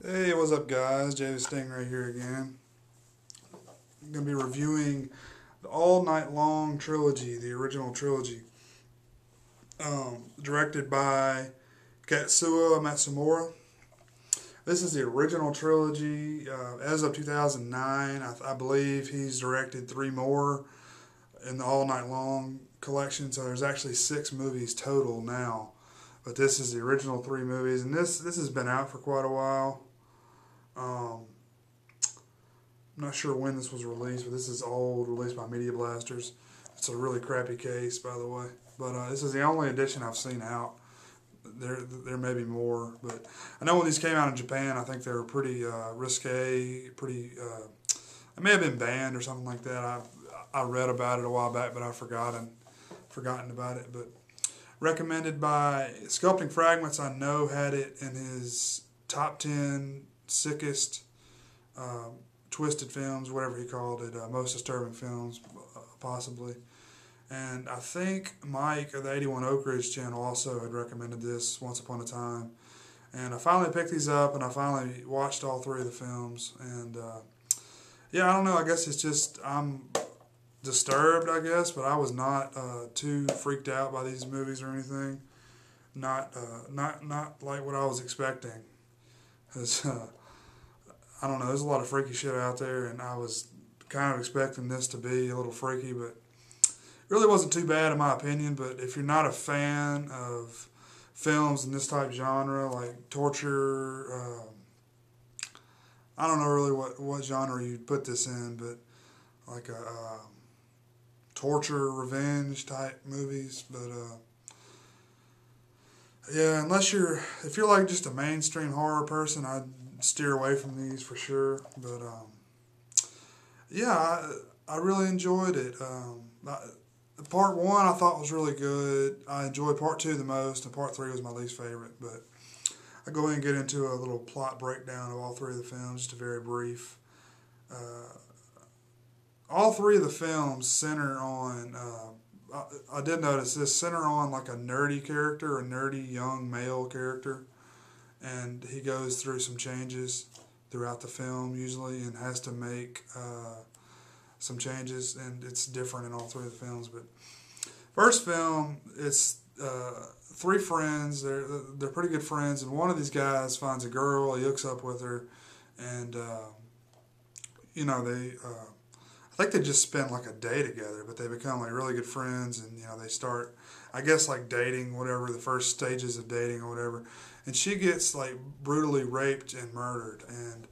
Hey, what's up, guys? Jaythestingray here again. I'm going to be reviewing the All Night Long trilogy, the original trilogy, directed by Katsuya Matsumura. This is the original trilogy. As of 2009, I believe he's directed 3 more in the All Night Long collection, so there's actually 6 movies total now. But this is the original 3 movies, and this has been out for quite a while. I'm not sure when this was released, but this is old, released by Media Blasters. It's a really crappy case, by the way. But this is the only edition I've seen out. There may be more, but I know when these came out in Japan, I think they were pretty risque, pretty. It may have been banned or something like that. I read about it a while back, but I've forgotten about it. But recommended by Sculpting Fragments, I know had it in his top 10 sickest. Twisted films, whatever he called it, most disturbing films, possibly. And I think Mike of the 81 Oak Ridge channel also had recommended this once upon a time. And I finally picked these up, and I finally watched all 3 of the films. And yeah, I don't know. I guess it's just I'm disturbed, I guess, but I was not too freaked out by these movies or anything. Not like what I was expecting. 'Cause, I don't know, there's a lot of freaky shit out there, and I was kind of expecting this to be a little freaky, but it really wasn't too bad in my opinion. But if you're not a fan of films in this type genre, like torture, I don't know really what genre you'd put this in, but like a torture, revenge type movies. But yeah, if you're like just a mainstream horror person, I'd steer away from these for sure. But yeah, I really enjoyed it. Part 1 I thought was really good. I enjoyed part 2 the most, and part 3 was my least favorite. But I'll go ahead and get into a little plot breakdown of all 3 of the films, just a very brief. All 3 of the films center on, I did notice this, center on like a nerdy character, a nerdy young male character. And he goes through some changes throughout the film usually, and has to make some changes, and it's different in all 3 of the films. But first film, it's 3 friends. They're pretty good friends, and one of these guys finds a girl. He hooks up with her, and they. I think they just spend like a day together, but they become like really good friends, and they start, I guess, like dating, whatever, the first stages of dating or whatever. And she gets like brutally raped and murdered, and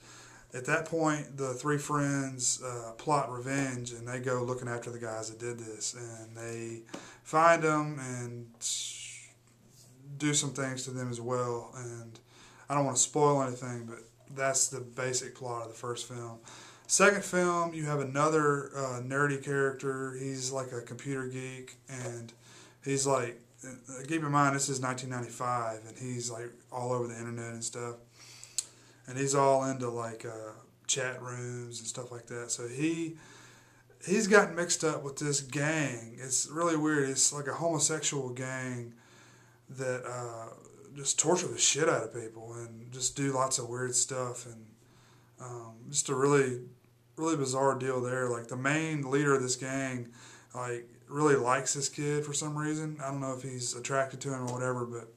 at that point the 3 friends plot revenge, and they go looking after the guys that did this, and they find them and do some things to them as well. And I don't want to spoil anything, but that's the basic plot of the first film. Second film, you have another nerdy character. He's like a computer geek, and he's like, keep in mind this is 1995, and he's like all over the internet and stuff, and he's all into like chat rooms and stuff like that. So he's gotten mixed up with this gang. It's really weird. It's like a homosexual gang that just torture the shit out of people and just do lots of weird stuff, and just a really bizarre deal there. Like the main leader of this gang, like really likes this kid for some reason. I don't know if he's attracted to him or whatever, but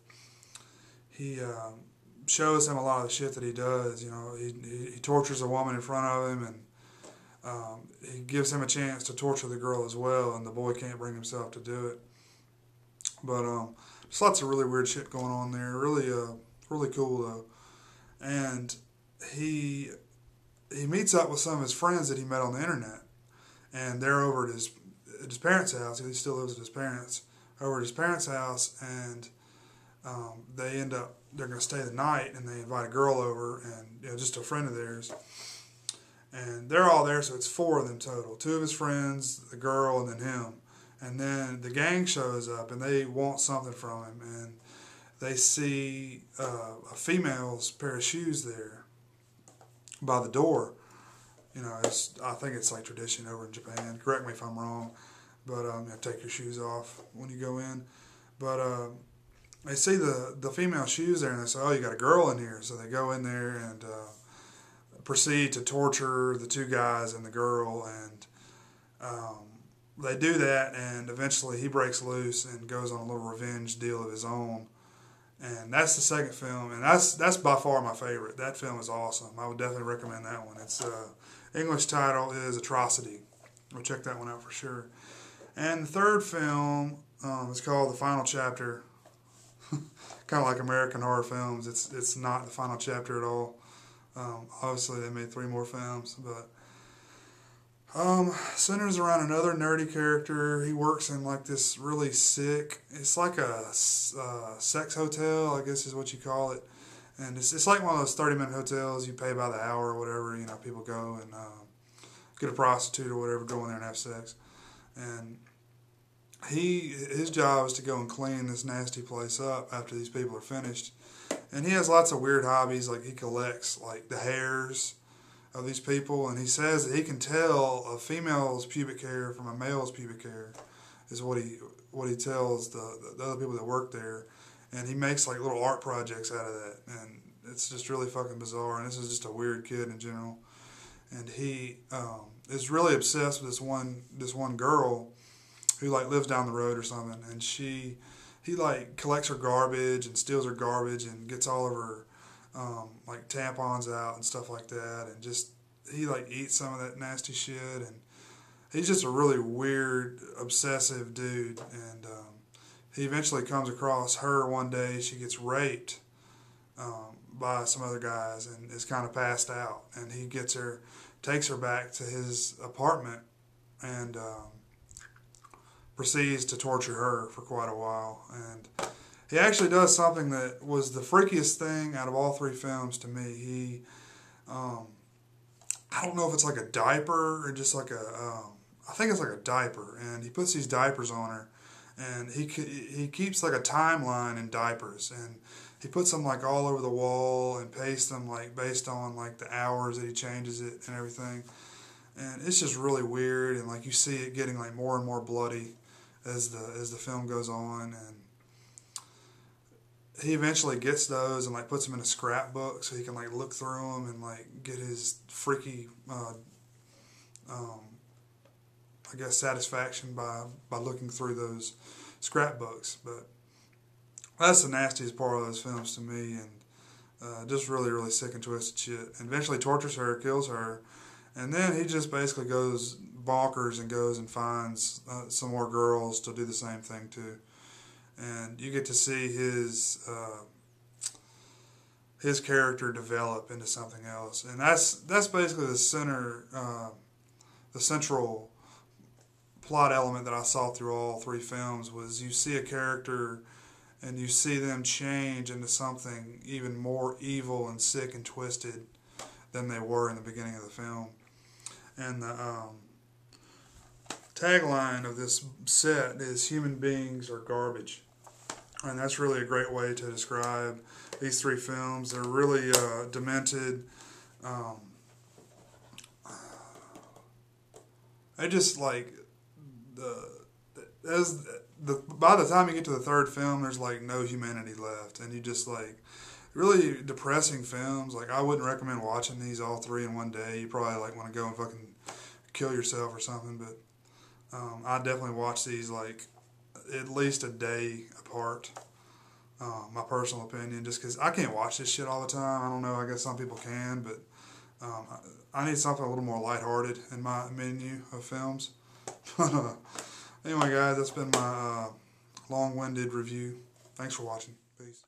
he shows him a lot of the shit that he does. He tortures a woman in front of him, and he gives him a chance to torture the girl as well, and the boy can't bring himself to do it. But just lots of really weird shit going on there. Really cool though. And he meets up with some of his friends that he met on the internet, and they're over at his parents' house. He still lives at his parents. Over at his parents' house, and they're going to stay the night, and they invite a girl over, and just a friend of theirs, and they're all there. So it's 4 of them total: 2 of his friends, the girl, and then him. And then the gang shows up, and they want something from him, and they see a female's pair of shoes there by the door. I think it's like tradition over in Japan. Correct me if I'm wrong, but take your shoes off when you go in. But they see the female shoes there, and they say, "Oh, you got a girl in here." So they go in there and proceed to torture the two guys and the girl, and they do that, and eventually he breaks loose and goes on a little revenge deal of his own. And that's the second film, and that's by far my favorite. That film is awesome. I would definitely recommend that one. Its English title is Atrocity. Go check that one out for sure. And the third film is called The Final Chapter. Kind of like American horror films. It's not the final chapter at all. Obviously, they made 3 more films, but centers around another nerdy character. He works in like this really sick. It's like a sex hotel, I guess is what you call it. And it's like one of those 30-minute hotels. You pay by the hour or whatever. You know, people go and get a prostitute or whatever, go in there and have sex. And his job is to go and clean this nasty place up after these people are finished. And he has lots of weird hobbies, like he collects like the hairs of these people, and he says that he can tell a female's pubic hair from a male's pubic hair, is what he tells the other people that work there. And he makes like little art projects out of that, and it's just really fucking bizarre. And this is just a weird kid in general. And he is really obsessed with this one girl who like lives down the road or something, and he like collects her garbage and steals her garbage and gets all of her like tampons out and stuff like that, and just he like eats some of that nasty shit, and he's just a really weird, obsessive dude. And he eventually comes across her one day. She gets raped by some other guys and is kind of passed out, and he takes her back to his apartment and proceeds to torture her for quite a while. And he actually does something that was the freakiest thing out of all 3 films to me. He, I don't know if it's like a diaper or just like I think it's like a diaper, and he puts these diapers on her, and he keeps like a timeline in diapers, and he puts them like all over the wall and pastes them like based on like the hours that he changes it and everything. And it's just really weird, and like you see it getting like more and more bloody as the film goes on. And he eventually gets those and like puts them in a scrapbook so he can like look through them and like get his freaky I guess satisfaction by looking through those scrapbooks. But that's the nastiest part of those films to me, and just really, really sick and twisted shit. And eventually tortures her, kills her, and then he just basically goes bonkers and goes and finds some more girls to do the same thing too. And you get to see his character develop into something else, and that's basically the central plot element that I saw through all 3 films. Was you see a character and you see them change into something even more evil and sick and twisted than they were in the beginning of the film. And the tagline of this set is "Human beings are garbage." And that's really a great way to describe these 3 films. They're really demented. I just like by the time you get to the 3rd film, there's like no humanity left, and you just like really depressing films. Like I wouldn't recommend watching these all 3 in one day. You probably like want to go and fucking kill yourself or something. But I definitely watch these like at least a day apart. My personal opinion, just because I can't watch this shit all the time. I don't know. I guess some people can, but I need something a little more lighthearted in my menu of films. Anyway, guys, that's been my long-winded review. Thanks for watching. Peace.